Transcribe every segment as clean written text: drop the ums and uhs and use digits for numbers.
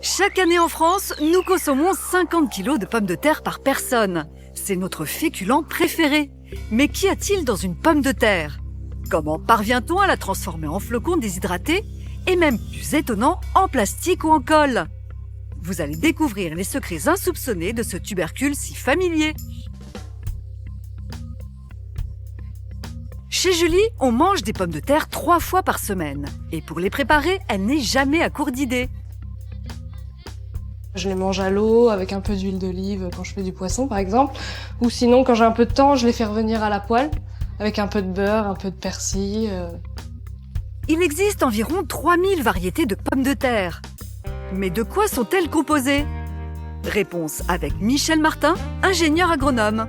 Chaque année en France, nous consommons 50 kilos de pommes de terre par personne. C'est notre féculent préféré. Mais qu'y a-t-il dans une pomme de terre? Comment parvient-on à la transformer en flocons déshydratés et même plus étonnant, en plastique ou en colle? Vous allez découvrir les secrets insoupçonnés de ce tubercule si familier. Chez Julie, on mange des pommes de terre 3 fois par semaine. Et pour les préparer, elle n'est jamais à court d'idées. Je les mange à l'eau, avec un peu d'huile d'olive quand je fais du poisson par exemple. Ou sinon, quand j'ai un peu de temps, je les fais revenir à la poêle, avec un peu de beurre, un peu de persil. Il existe environ 3000 variétés de pommes de terre. Mais de quoi sont-elles composées? Réponse avec Michel Martin, ingénieur agronome.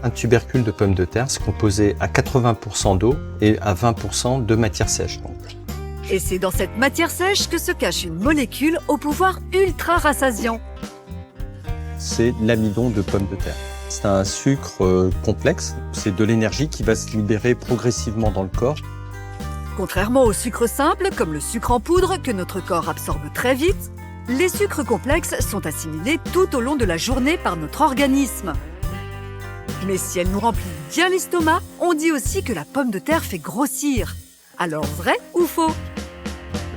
Un tubercule de pomme de terre se composait à 80% d'eau et à 20% de matière sèche. Et c'est dans cette matière sèche que se cache une molécule au pouvoir ultra rassasiant. C'est l'amidon de pomme de terre. C'est un sucre complexe, c'est de l'énergie qui va se libérer progressivement dans le corps. Contrairement au sucre simple, comme le sucre en poudre, que notre corps absorbe très vite, les sucres complexes sont assimilés tout au long de la journée par notre organisme. Mais si elle nous remplit bien l'estomac, on dit aussi que la pomme de terre fait grossir. Alors vrai ou faux?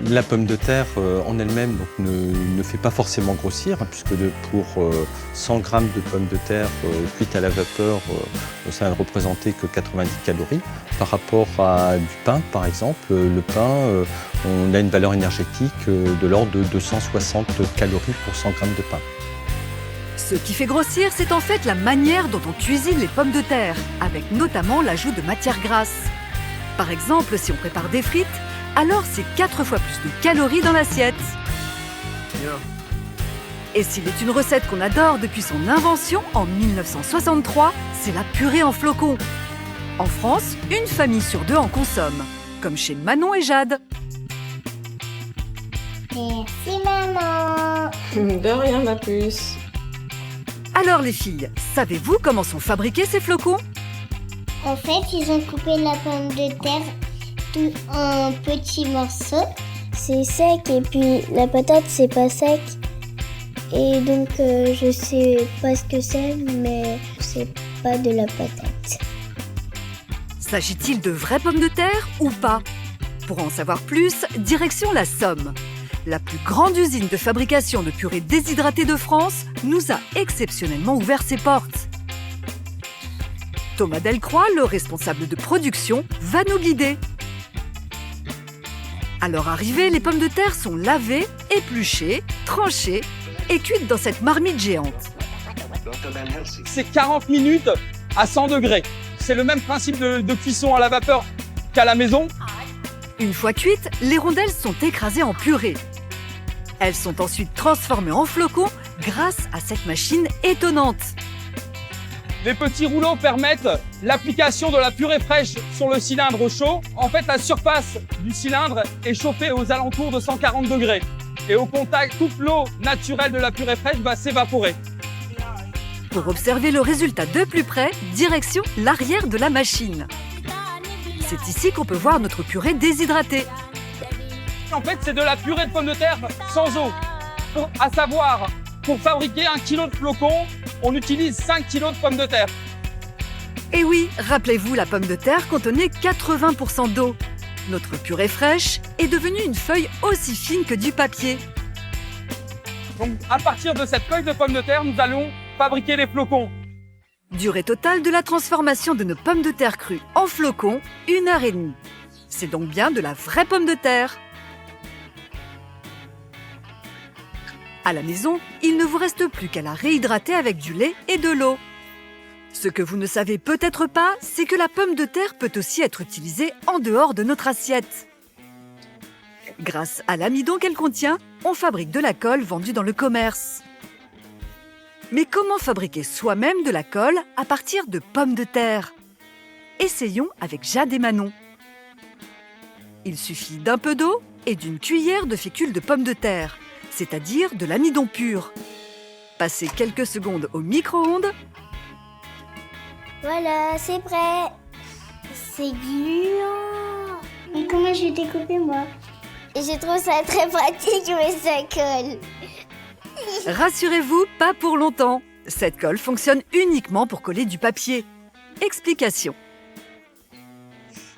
La pomme de terre en elle-même ne fait pas forcément grossir, puisque pour 100 grammes de pommes de terre cuites à la vapeur, ça ne représentait que 90 calories. Par rapport à du pain, par exemple, le pain, on a une valeur énergétique de l'ordre de 260 calories pour 100 grammes de pain. Ce qui fait grossir, c'est en fait la manière dont on cuisine les pommes de terre, avec notamment l'ajout de matières grasses. Par exemple, si on prépare des frites, alors c'est 4 fois plus de calories dans l'assiette. Et s'il est une recette qu'on adore depuis son invention en 1963, c'est la purée en flocons. En France, une famille sur 2 en consomme, comme chez Manon et Jade. Merci maman. De rien, ma puce. Alors les filles, savez-vous comment sont fabriqués ces flocons? En fait, ils ont coupé la pomme de terre tout en petits morceaux. C'est sec et puis la patate, c'est pas sec. Et donc, je sais pas ce que c'est, mais c'est pas de la patate. S'agit-il de vraies pommes de terre ou pas? Pour en savoir plus, direction la Somme. La plus grande usine de fabrication de purée déshydratée de France nous a exceptionnellement ouvert ses portes. Thomas Delcroix, le responsable de production, va nous guider. À leur arrivée, les pommes de terre sont lavées, épluchées, tranchées et cuites dans cette marmite géante. C'est 40 minutes à 100 degrés. C'est le même principe de cuisson à la vapeur qu'à la maison. Une fois cuites, les rondelles sont écrasées en purée. Elles sont ensuite transformées en flocons grâce à cette machine étonnante. Les petits rouleaux permettent l'application de la purée fraîche sur le cylindre chaud. En fait, la surface du cylindre est chauffée aux alentours de 140 degrés. Et au contact, toute l'eau naturelle de la purée fraîche va s'évaporer. Pour observer le résultat de plus près, direction l'arrière de la machine. C'est ici qu'on peut voir notre purée déshydratée. En fait, c'est de la purée de pommes de terre sans eau. À savoir, pour fabriquer 1 kg de flocons, on utilise 5 kg de pommes de terre. Et oui, rappelez-vous, la pomme de terre contenait 80% d'eau. Notre purée fraîche est devenue une feuille aussi fine que du papier. Donc, à partir de cette feuille de pommes de terre, nous allons fabriquer les flocons. Durée totale de la transformation de nos pommes de terre crues en flocons, 1h30. C'est donc bien de la vraie pomme de terre. À la maison, il ne vous reste plus qu'à la réhydrater avec du lait et de l'eau. Ce que vous ne savez peut-être pas, c'est que la pomme de terre peut aussi être utilisée en dehors de notre assiette. Grâce à l'amidon qu'elle contient, on fabrique de la colle vendue dans le commerce. Mais comment fabriquer soi-même de la colle à partir de pommes de terre? Essayons avec Jade et Manon. Il suffit d'un peu d'eau et d'une cuillère de fécule de pommes de terre, c'est-à-dire de l'amidon pur. Passez quelques secondes au micro-ondes. Voilà, c'est prêt. C'est gluant. Et comment je vais découper moi? Et je trouve ça très pratique, mais ça colle. Rassurez-vous, pas pour longtemps. Cette colle fonctionne uniquement pour coller du papier. Explication.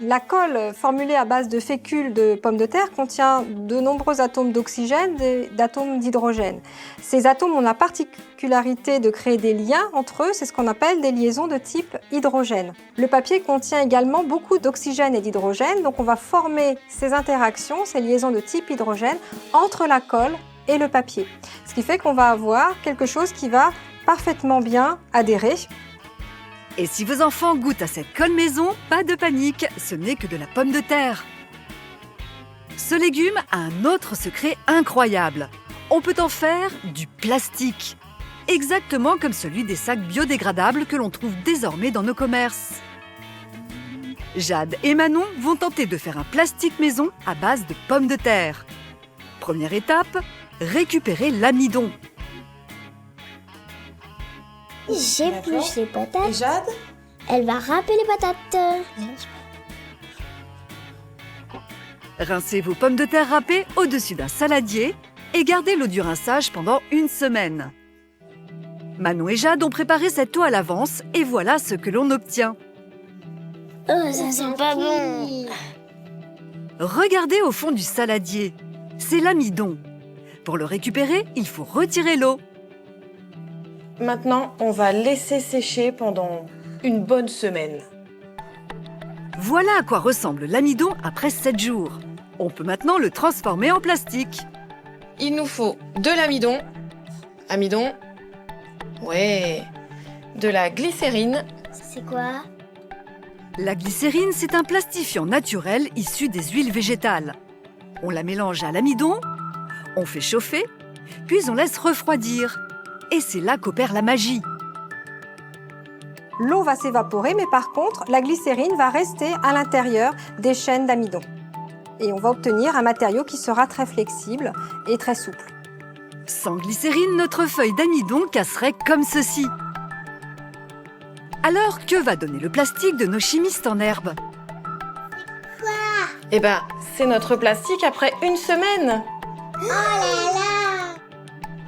La colle formulée à base de fécule de pommes de terre contient de nombreux atomes d'oxygène et d'atomes d'hydrogène. Ces atomes ont la particularité de créer des liens entre eux, c'est ce qu'on appelle des liaisons de type hydrogène. Le papier contient également beaucoup d'oxygène et d'hydrogène, donc on va former ces interactions, ces liaisons de type hydrogène, entre la colle et le papier. Ce qui fait qu'on va avoir quelque chose qui va parfaitement bien adhérer. Et si vos enfants goûtent à cette colle maison, pas de panique, ce n'est que de la pomme de terre. Ce légume a un autre secret incroyable. On peut en faire du plastique, exactement comme celui des sacs biodégradables que l'on trouve désormais dans nos commerces. Jade et Manon vont tenter de faire un plastique maison à base de pommes de terre. Première étape, récupérer l'amidon. J'épluche les patates. Et Jade? Elle va râper les patates. Rincez vos pommes de terre râpées au-dessus d'un saladier et gardez l'eau du rinçage pendant 1 semaine. Manon et Jade ont préparé cette eau à l'avance et voilà ce que l'on obtient. Oh, ça sent pas bon. Regardez au fond du saladier, c'est l'amidon. Pour le récupérer, il faut retirer l'eau. Maintenant, on va laisser sécher pendant une bonne semaine. Voilà à quoi ressemble l'amidon après 7 jours. On peut maintenant le transformer en plastique. Il nous faut de l'amidon. Amidon. Ouais. De la glycérine. C'est quoi? La glycérine, c'est un plastifiant naturel issu des huiles végétales. On la mélange à l'amidon, on fait chauffer, puis on laisse refroidir. Et c'est là qu'opère la magie. L'eau va s'évaporer, mais par contre, la glycérine va rester à l'intérieur des chaînes d'amidon. Et on va obtenir un matériau qui sera très flexible et très souple. Sans glycérine, notre feuille d'amidon casserait comme ceci. Alors, que va donner le plastique de nos chimistes en herbe? Eh ben, c'est notre plastique après 1 semaine. Oh là là!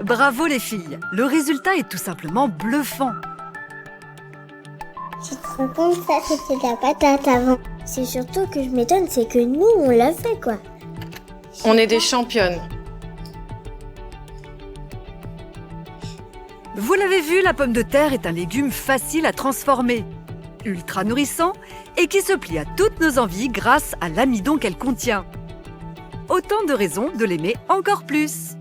Bravo les filles, le résultat est tout simplement bluffant. Tu te rends compte, ça c'était de la patate avant. C'est surtout que je m'étonne, c'est que nous on l'a fait quoi. On est des championnes. Vous l'avez vu, la pomme de terre est un légume facile à transformer, ultra nourrissant et qui se plie à toutes nos envies grâce à l'amidon qu'elle contient. Autant de raisons de l'aimer encore plus.